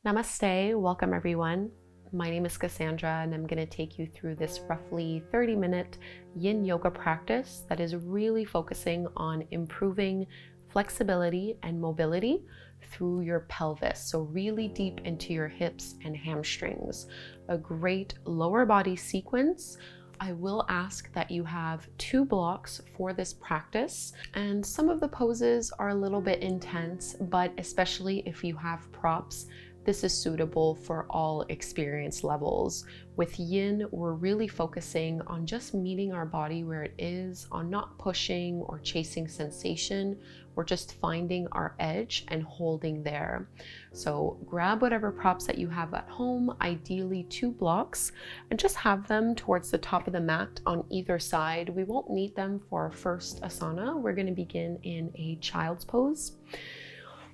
Namaste, welcome everyone. My name is Kassandra and I'm going to take you through this roughly 30-minute Yin Yoga practice that is really focusing on improving flexibility and mobility through your pelvis. So really deep into your hips and hamstrings. A great lower body sequence. I will ask that you have 2 blocks for this practice, and some of the poses are a little bit intense, but especially if you have props, this is suitable for all experience levels. With Yin, we're really focusing on just meeting our body where it is, on not pushing or chasing sensation. We're just finding our edge and holding there. So grab whatever props that you have at home, ideally 2 blocks, and just have them towards the top of the mat on either side. We won't need them for our first asana. We're going to begin in a child's pose.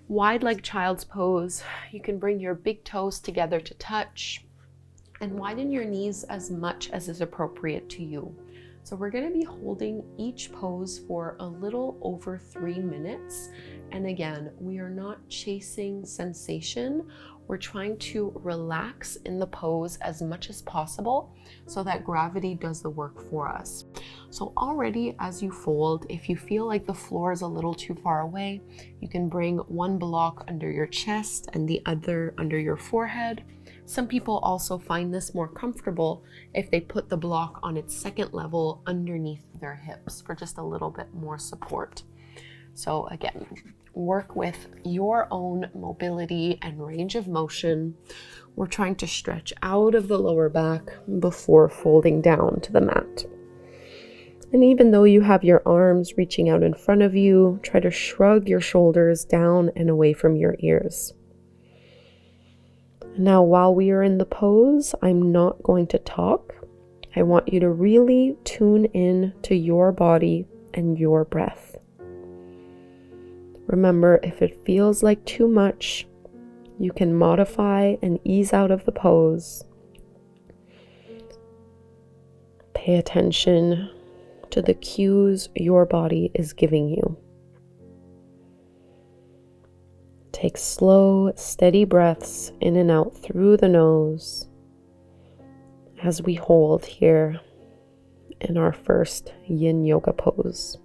Wide leg child's pose. You can bring your big toes together to touch and widen your knees as much as is appropriate to you. So we're going to be holding each pose for a little over 3 minutes. And again, we are not chasing sensation. We're trying to relax in the pose as much as possible so that gravity does the work for us. So already as you fold, if you feel like the floor is a little too far away, you can bring one block under your chest and the other under your forehead. Some people also find this more comfortable if they put the block on its second level underneath their hips for just a little bit more support. So again, work with your own mobility and range of motion. We're trying to stretch out of the lower back before folding down to the mat. And even though you have your arms reaching out in front of you, try to shrug your shoulders down and away from your ears. Now, while we are in the pose, I'm not going to talk. I want you to really tune in to your body and your breath. Remember, if it feels like too much, you can modify and ease out of the pose. Pay attention to the cues your body is giving you. Take slow, steady breaths in and out through the nose as we hold here in our first Yin Yoga pose.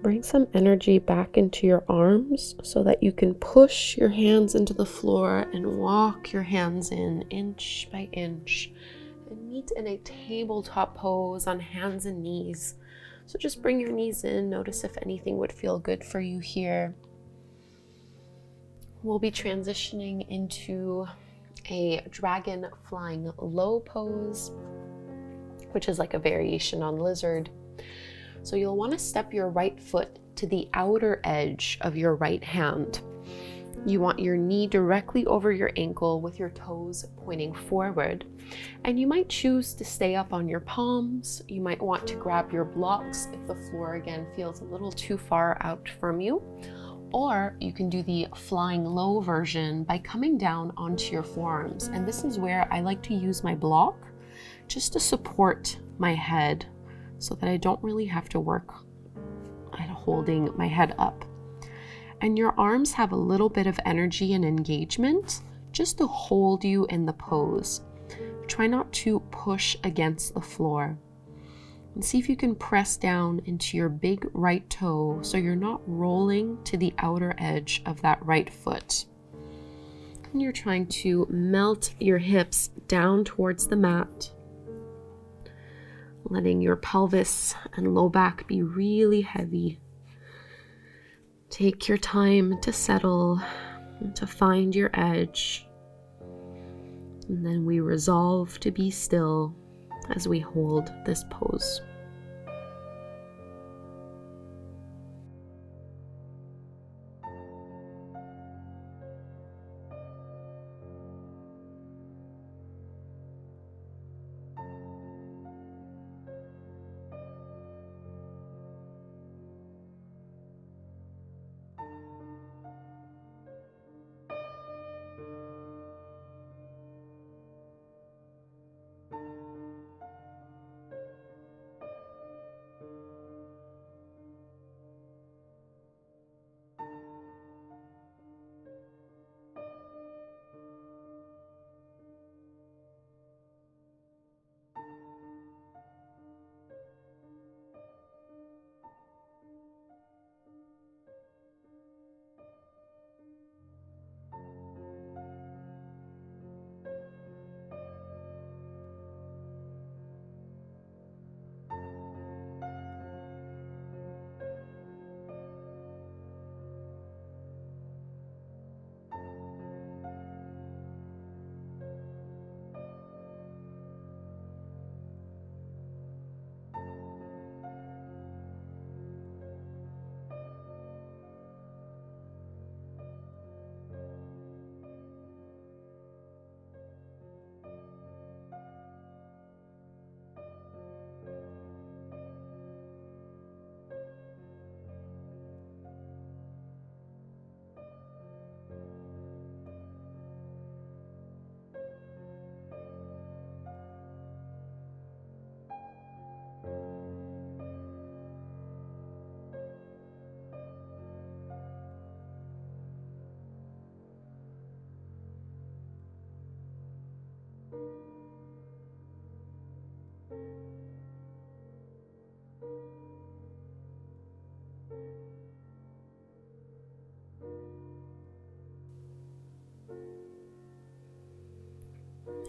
Bring some energy back into your arms so that you can push your hands into the floor and walk your hands in inch by inch. And meet in a tabletop pose on hands and knees. So just bring your knees in, notice if anything would feel good for you here. We'll be transitioning into a dragon flying low pose, which is like a variation on lizard. So you'll want to step your right foot to the outer edge of your right hand. You want your knee directly over your ankle with your toes pointing forward. And you might choose to stay up on your palms. You might want to grab your blocks if the floor again feels a little too far out from you. Or you can do the flying low version by coming down onto your forearms. And this is where I like to use my block just to support my head so that I don't really have to work at holding my head up. And your arms have a little bit of energy and engagement just to hold you in the pose. Try not to push against the floor. And see if you can press down into your big right toe so you're not rolling to the outer edge of that right foot. And you're trying to melt your hips down towards the mat, letting your pelvis and low back be really heavy. Take your time to settle and to find your edge. And then we resolve to be still as we hold this pose.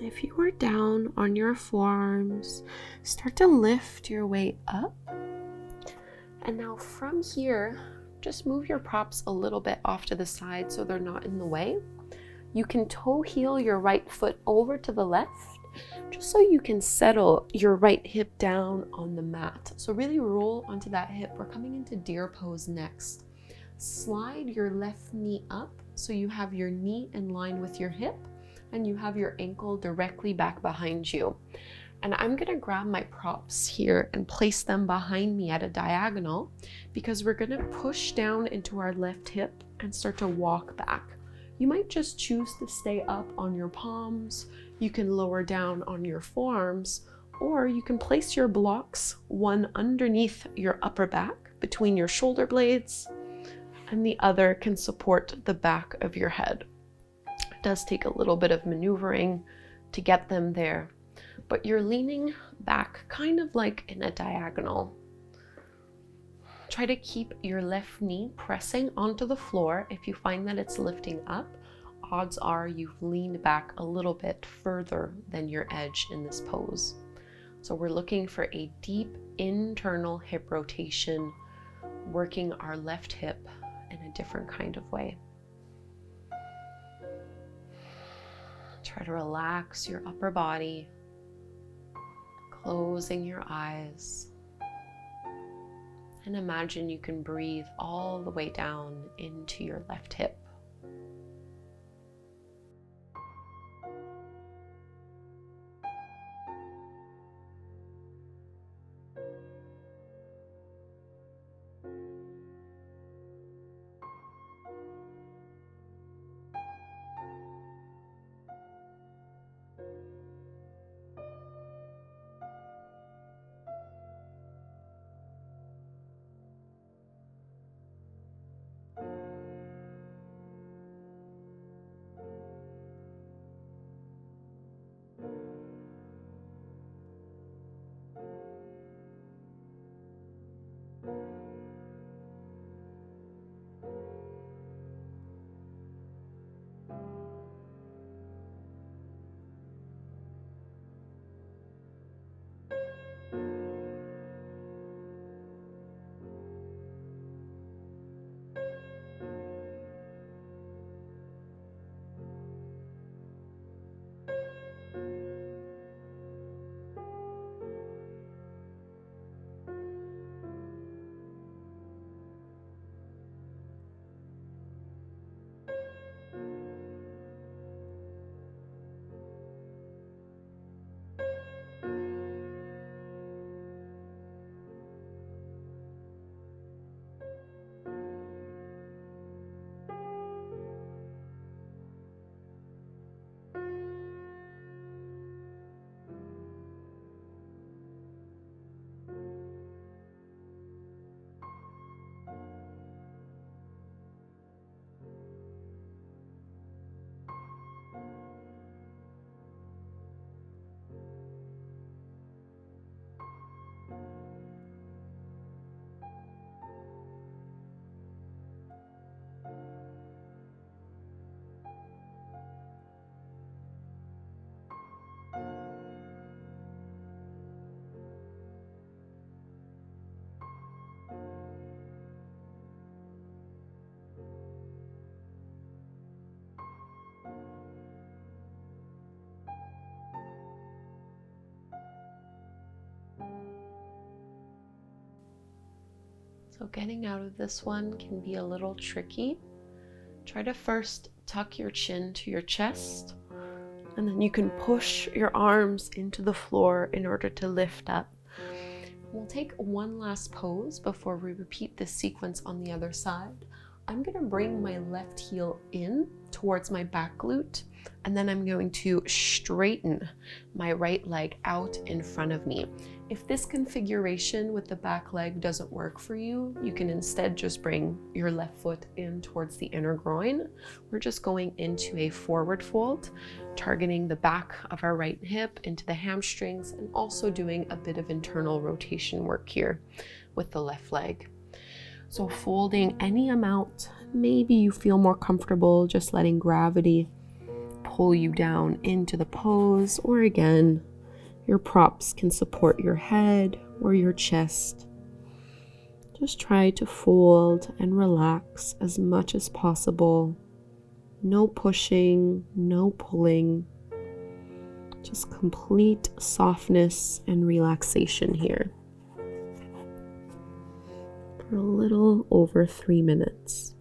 If you are down on your forearms, start to lift your way up. And now from here, just move your props a little bit off to the side so they're not in the way. You can toe heel your right foot over to the left, just so you can settle your right hip down on the mat. So really roll onto that hip. We're coming into deer pose next. Slide your left knee up so you have your knee in line with your hip and you have your ankle directly back behind you. And I'm gonna grab my props here and place them behind me at a diagonal because we're gonna push down into our left hip and start to walk back. You might just choose to stay up on your palms. You can lower down on your forearms, or you can place your blocks one underneath your upper back between your shoulder blades, and the other can support the back of your head. It does take a little bit of maneuvering to get them there, but you're leaning back kind of like in a diagonal. Try to keep your left knee pressing onto the floor. If you find that it's lifting up, odds are you've leaned back a little bit further than your edge in this pose. So we're looking for a deep internal hip rotation, working our left hip in a different kind of way. Try to relax your upper body, closing your eyes, and imagine you can breathe all the way down into your left hip. So getting out of this one can be a little tricky. Try to first tuck your chin to your chest, and then you can push your arms into the floor in order to lift up. We'll take one last pose before we repeat this sequence on the other side. I'm going to bring my left heel in towards my back glute, and then I'm going to straighten my right leg out in front of me. If this configuration with the back leg doesn't work for you, you can instead just bring your left foot in towards the inner groin. We're just going into a forward fold, targeting the back of our right hip into the hamstrings, and also doing a bit of internal rotation work here with the left leg. So folding any amount, maybe you feel more comfortable just letting gravity pull you down into the pose, or again, your props can support your head or your chest. Just try to fold and relax as much as possible. No pushing, no pulling, just complete softness and relaxation here. For a little over 3 minutes.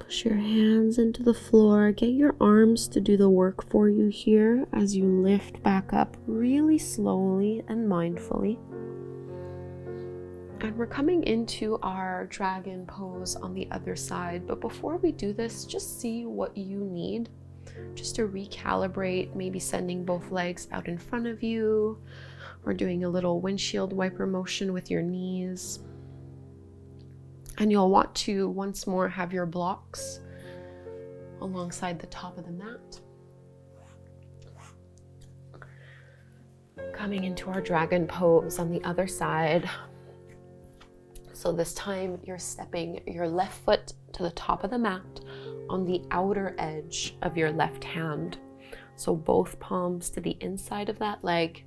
Push your hands into the floor. Get your arms to do the work for you here as you lift back up really slowly and mindfully. And we're coming into our dragon pose on the other side. But before we do this, just see what you need just to recalibrate, maybe sending both legs out in front of you or doing a little windshield wiper motion with your knees. And you'll want to once more have your blocks alongside the top of the mat. Coming into our dragon pose on the other side. So this time you're stepping your left foot to the top of the mat on the outer edge of your left hand. So both palms to the inside of that leg.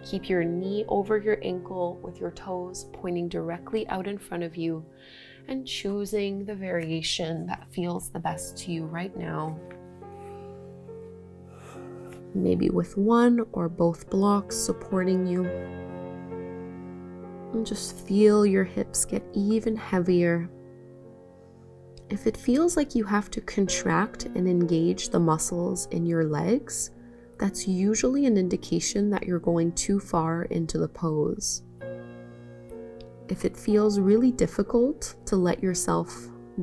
Keep your knee over your ankle with your toes pointing directly out in front of you and choosing the variation that feels the best to you right now. Maybe with one or both blocks supporting you. And just feel your hips get even heavier. If it feels like you have to contract and engage the muscles in your legs, that's usually an indication that you're going too far into the pose. If it feels really difficult to let yourself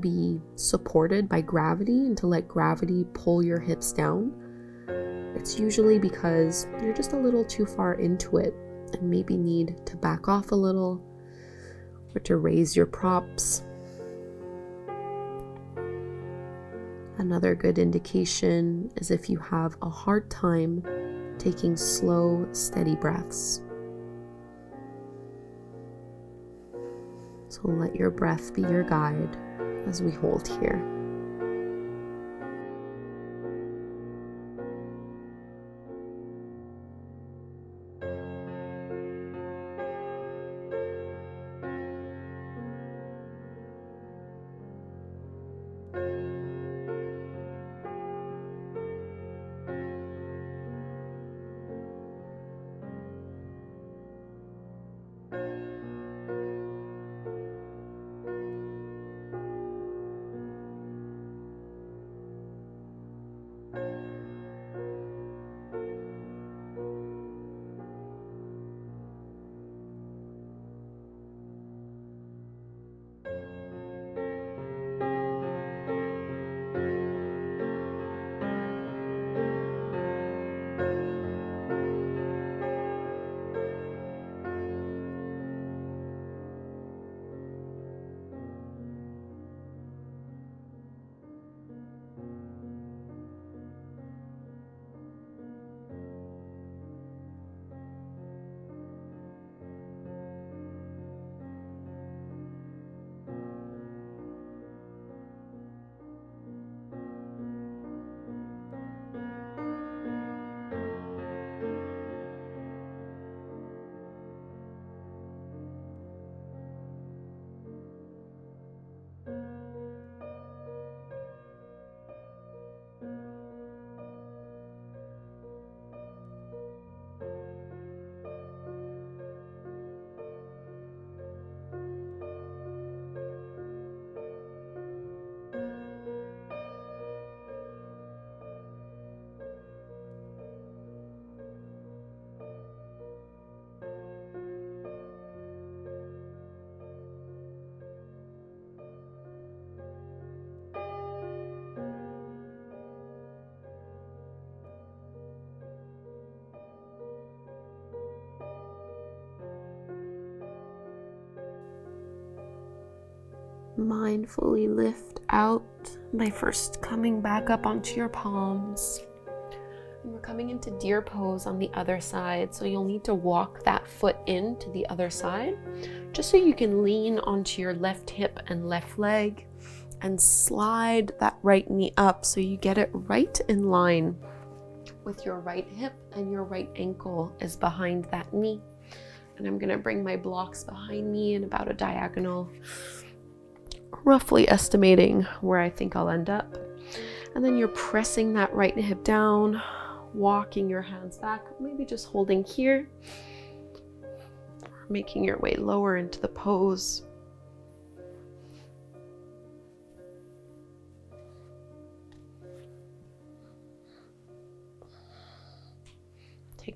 be supported by gravity and to let gravity pull your hips down, it's usually because you're just a little too far into it and maybe need to back off a little or to raise your props. Another good indication is if you have a hard time taking slow, steady breaths. So let your breath be your guide as we hold here. Mindfully lift out by first coming back up onto your palms. And we're coming into deer pose on the other side, so you'll need to walk that foot into the other side just so you can lean onto your left hip and left leg and slide that right knee up so you get it right in line with your right hip and your right ankle is behind that knee. And I'm gonna bring my blocks behind me in about a diagonal, roughly estimating where I think I'll end up. And then you're pressing that right hip down, walking your hands back, maybe just holding here, making your way lower into the pose.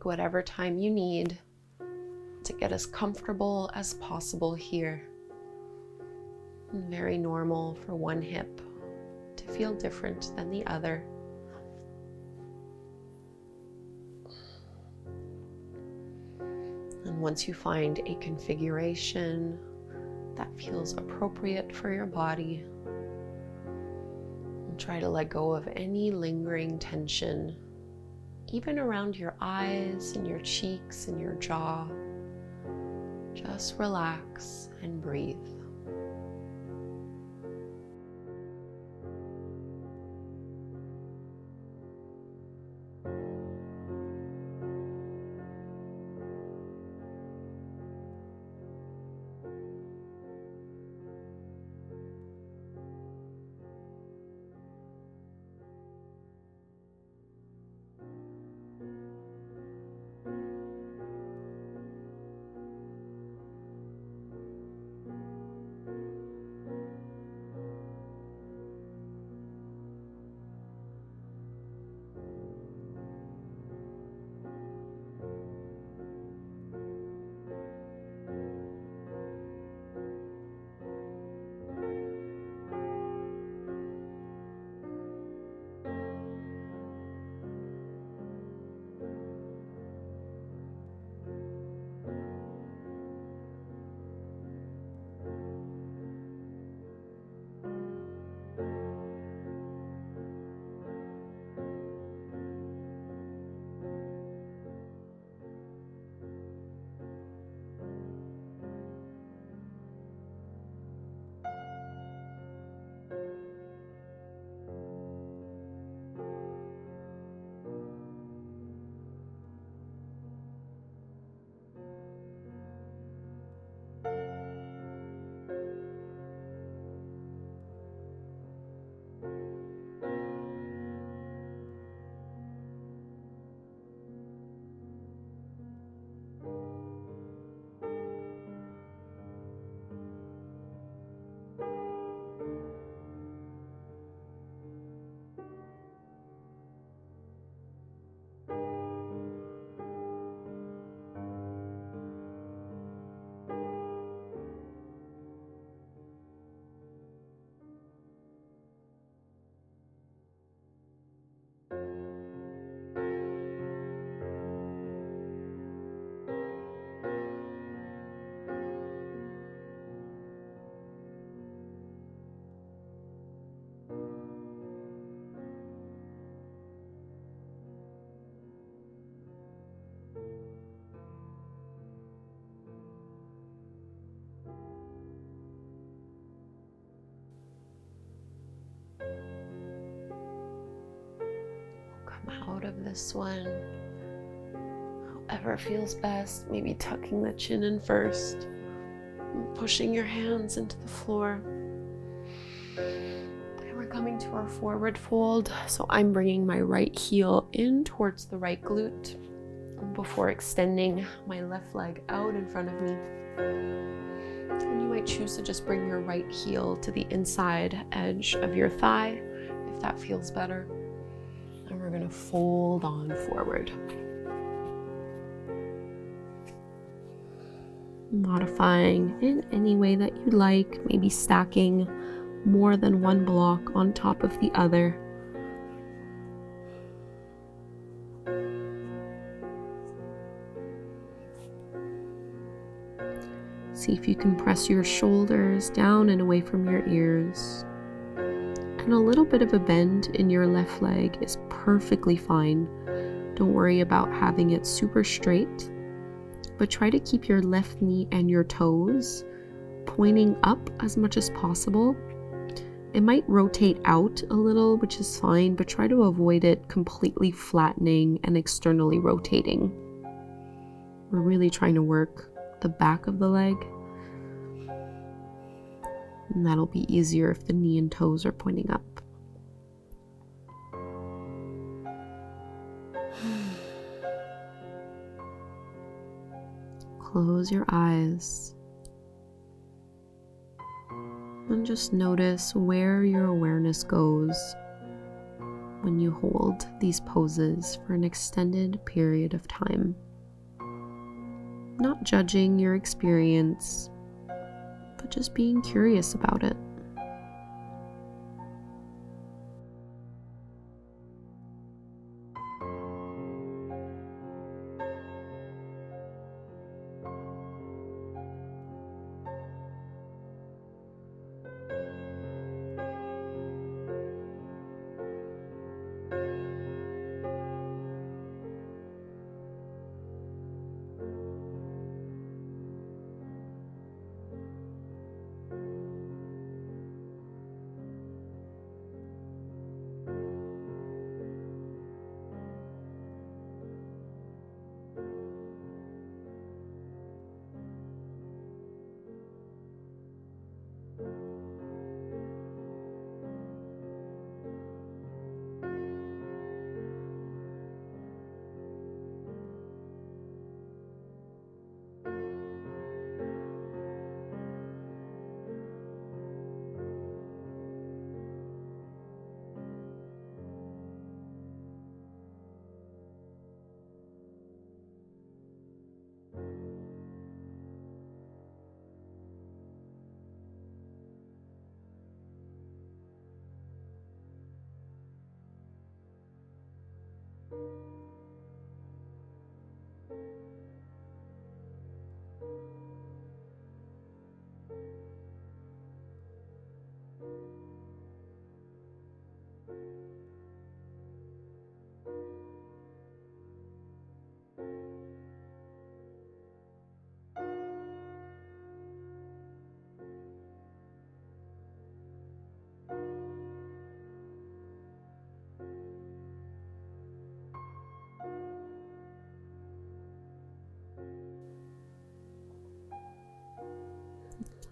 Take whatever time you need to get as comfortable as possible here. Very normal for one hip to feel different than the other. And once you find a configuration that feels appropriate for your body, try to let go of any lingering tension, even around your eyes and your cheeks and your jaw. Just relax and breathe. Out of this one, however feels best. Maybe tucking the chin in first, and pushing your hands into the floor. And we're coming to our forward fold. So I'm bringing my right heel in towards the right glute before extending my left leg out in front of me. And you might choose to just bring your right heel to the inside edge of your thigh if that feels better. And we're going to fold on forward. Modifying in any way that you like, maybe stacking more than one block on top of the other. See if you can press your shoulders down and away from your ears. And a little bit of a bend in your left leg is perfectly fine. Don't worry about having it super straight, but try to keep your left knee and your toes pointing up as much as possible. It might rotate out a little, which is fine, but try to avoid it completely flattening and externally rotating. We're really trying to work the back of the leg. And that'll be easier if the knee and toes are pointing up. Close your eyes. And just notice where your awareness goes. when you hold these poses for an extended period of time. Not judging your experience, but just being curious about it.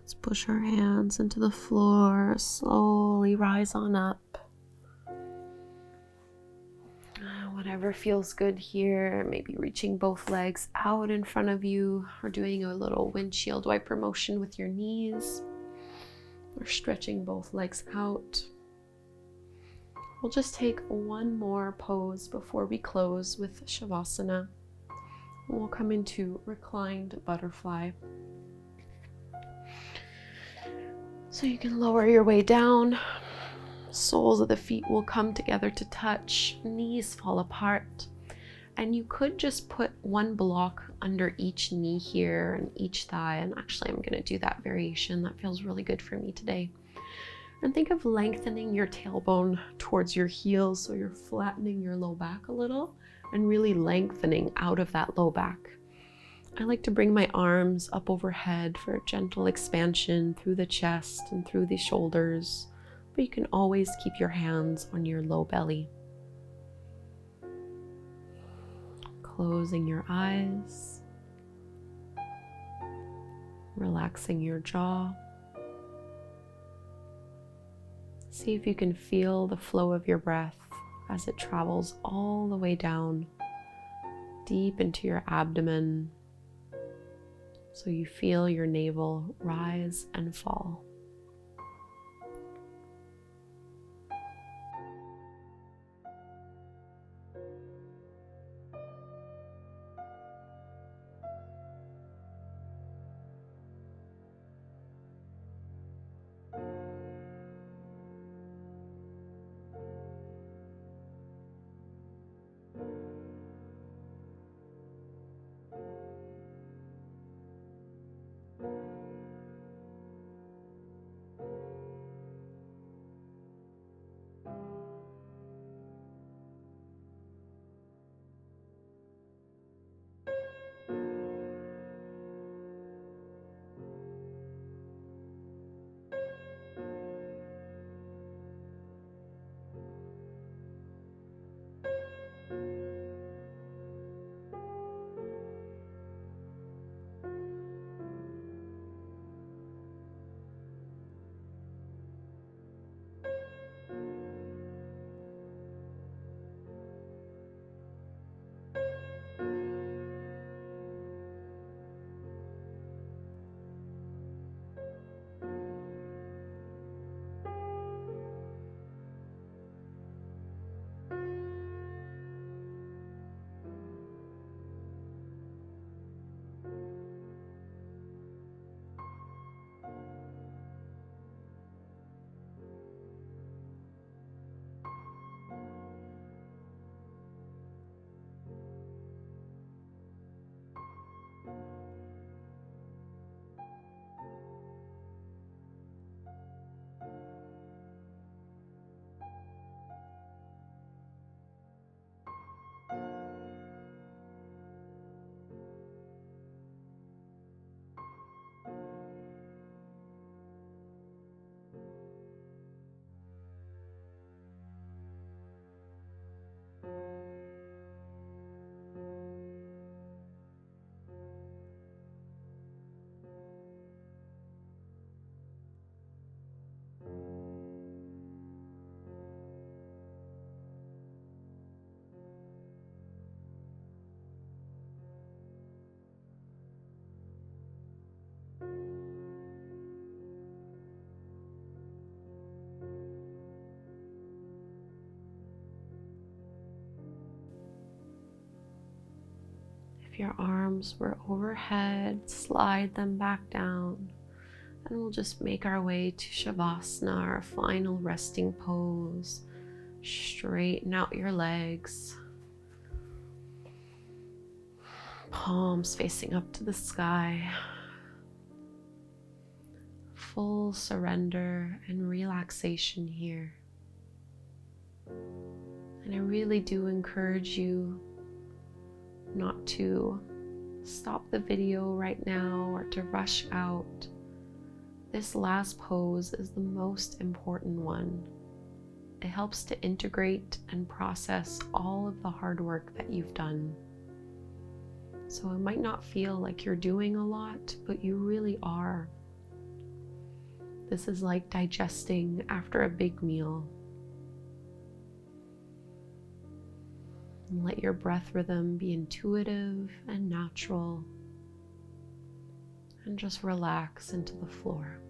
Let's push our hands into the floor, slowly rise on up. Whatever feels good here, maybe reaching both legs out in front of you, or doing a little windshield wiper motion with your knees, or stretching both legs out. We'll just take one more pose before we close with Shavasana. We'll come into Reclined Butterfly. So you can lower your way down. Soles of the feet will come together to touch. Knees fall apart. And you could just put one block under each knee here and each thigh. And actually, I'm going to do that variation. That feels really good for me today. And think of lengthening your tailbone towards your heels, so you're flattening your low back a little and really lengthening out of that low back. I like to bring my arms up overhead for a gentle expansion through the chest and through the shoulders, but you can always keep your hands on your low belly. Closing your eyes, relaxing your jaw. See if you can feel the flow of your breath as it travels all the way down, deep into your abdomen, so you feel your navel rise and fall. If your arms were overhead, slide them back down, and we'll just make our way to Shavasana, our final resting pose. Straighten out your legs, palms facing up to the sky. Full surrender and relaxation here. And I really do encourage you not to stop the video right now or to rush out. This last pose is the most important one. It helps to integrate and process all of the hard work that you've done. So it might not feel like you're doing a lot, but you really are. This is like digesting after a big meal. And let your breath rhythm be intuitive and natural. And just relax into the floor.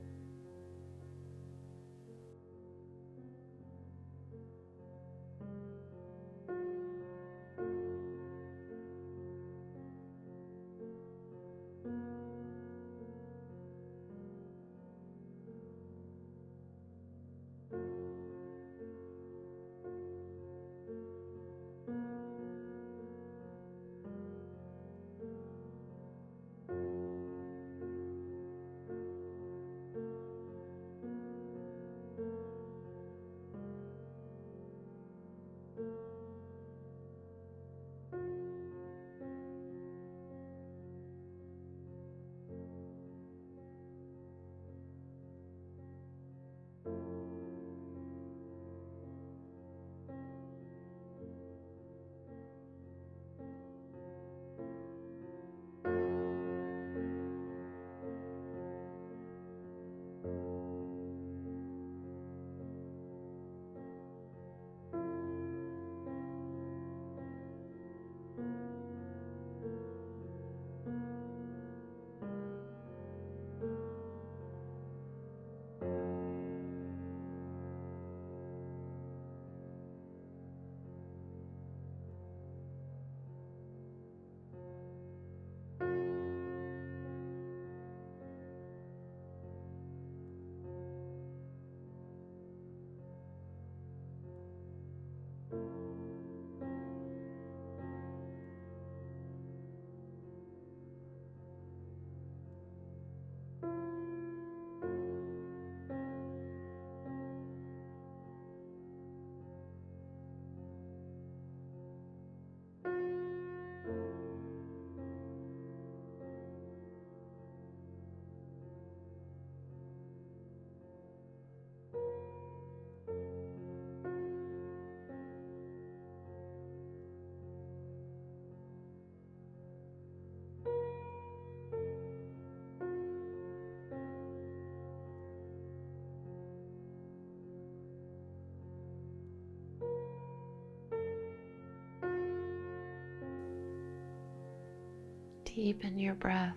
Deepen your breath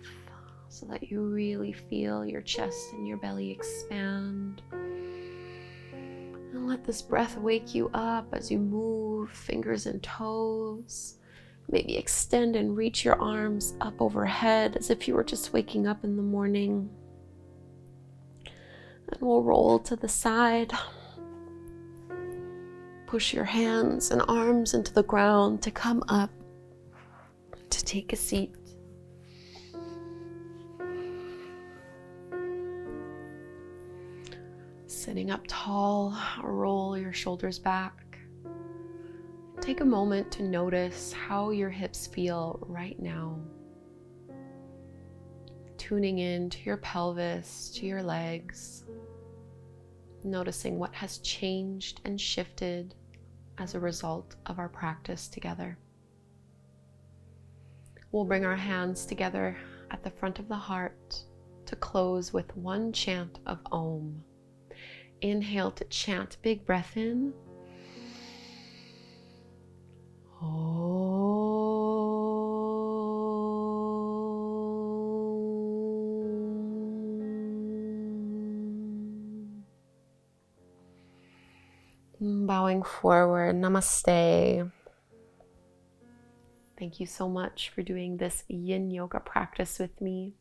so that you really feel your chest and your belly expand. And let this breath wake you up as you move fingers and toes. Maybe extend and reach your arms up overhead as if you were just waking up in the morning. And we'll roll to the side. Push your hands and arms into the ground to come up, to take a seat. Sitting up tall, roll your shoulders back. Take a moment to notice how your hips feel right now. Tuning in to your pelvis, to your legs. Noticing what has changed and shifted as a result of our practice together. We'll bring our hands together at the front of the heart to close with one chant of Om. Inhale to chant, big breath in. Om. Bowing forward, namaste. Thank you so much for doing this Yin Yoga practice with me.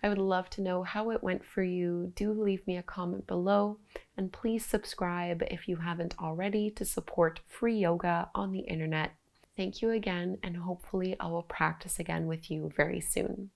I would love to know how it went for you. Do leave me a comment below, and please subscribe if you haven't already to support free yoga on the internet. Thank you again, and hopefully I will practice again with you very soon.